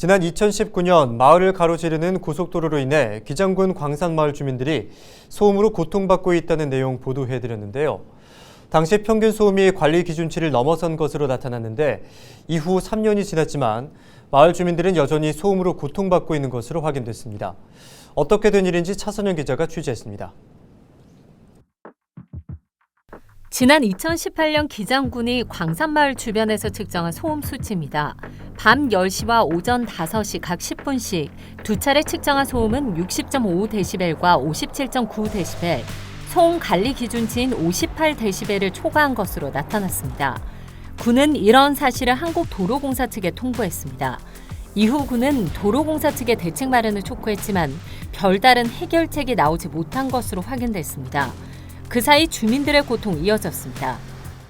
지난 2019년 마을을 가로지르는 고속도로로 인해 기장군 광산마을 주민들이 소음으로 고통받고 있다는 내용 보도해드렸는데요. 당시 평균 소음이 관리 기준치를 넘어선 것으로 나타났는데 이후 3년이 지났지만 마을 주민들은 여전히 소음으로 고통받고 있는 것으로 확인됐습니다. 어떻게 된 일인지 차선영 기자가 취재했습니다. 지난 2018년 기장군이 광산마을 주변에서 측정한 소음 수치입니다. 밤 10시와 오전 5시 각 10분씩 두 차례 측정한 소음은 60.5dB과 57.9dB, 소음 관리 기준치인 58dB를 초과한 것으로 나타났습니다. 군은 이런 사실을 한국도로공사 측에 통보했습니다. 이후 군은 도로공사 측에 대책 마련을 촉구했지만 별다른 해결책이 나오지 못한 것으로 확인됐습니다. 그 사이 주민들의 고통이 이어졌습니다.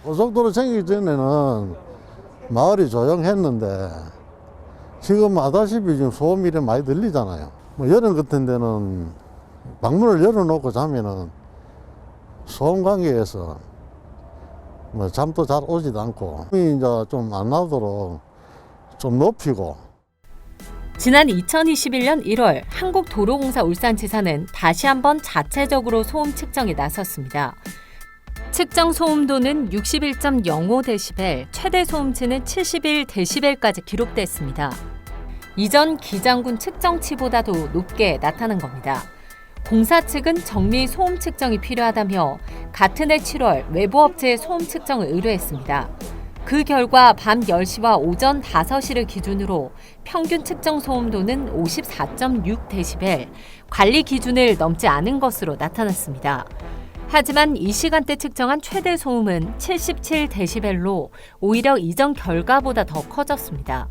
고속도로 생기기 전에는 마을이 조용했는데 지금 아다시피 지금 소음이 많이 들리잖아요. 여름 같은 데는 방문을 열어놓고 자면은 소음 관계에서 잠도 잘 오지도 않고 이제 좀 안 나도록 좀 높이고. 지난 2021년 1월 한국도로공사 울산지사는 다시 한번 자체적으로 소음 측정에 나섰습니다. 측정 소음도는 61.05dB, 최대 소음치는 71dB까지 기록됐습니다. 이전 기장군 측정치보다도 높게 나타난 겁니다. 공사 측은 정밀 소음 측정이 필요하다며 같은 해 7월 외부 업체에 소음 측정을 의뢰했습니다. 그 결과 밤 10시와 오전 5시를 기준으로 평균 측정 소음도는 54.6dB, 관리 기준을 넘지 않은 것으로 나타났습니다. 하지만 이 시간대 측정한 최대 소음은 77dB로 오히려 이전 결과보다 더 커졌습니다.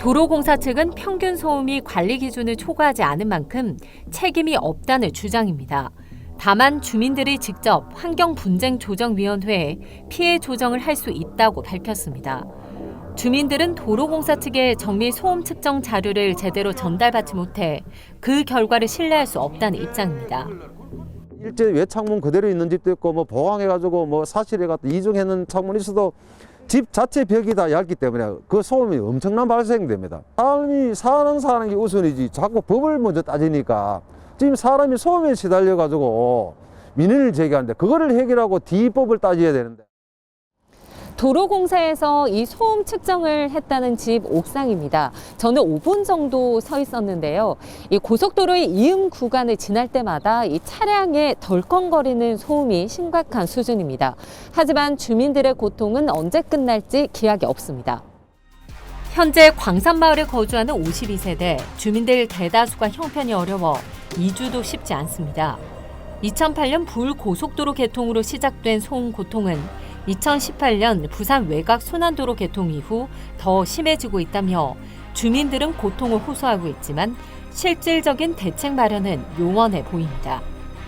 도로공사 측은 평균 소음이 관리 기준을 초과하지 않은 만큼 책임이 없다는 주장입니다. 다만 주민들이 직접 환경분쟁조정위원회에 피해 조정을 할 수 있다고 밝혔습니다. 주민들은 도로공사 측의 정밀 소음 측정 자료를 제대로 전달받지 못해 그 결과를 신뢰할 수 없다는 입장입니다. 일제 외창문 그대로 있는 집도 있고 보강해가지고 사실에 갖다 이중해놓은 창문이 있어도 집 자체 벽이 다 얇기 때문에 그 소음이 엄청난 발생됩니다. 사람이 사는 게 우선이지 자꾸 법을 먼저 따지니까 지금 사람이 소음에 시달려가지고 민원을 제기하는데 그거를 해결하고 뒤법을 따져야 되는데. 도로공사에서 이 소음 측정을 했다는 집 옥상입니다. 저는 5분 정도 서 있었는데요. 이 고속도로의 이음 구간을 지날 때마다 이 차량의 덜컹거리는 소음이 심각한 수준입니다. 하지만 주민들의 고통은 언제 끝날지 기약이 없습니다. 현재 광산마을에 거주하는 52세대, 주민들 대다수가 형편이 어려워 이주도 쉽지 않습니다. 2008년 불고속도로 개통으로 시작된 소음 고통은 2018년 부산 외곽 순환도로 개통 이후 더 심해지고 있다며 주민들은 고통을 호소하고 있지만 실질적인 대책 마련은 요원해 보입니다.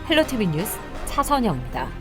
헬로티비 뉴스 차선영입니다.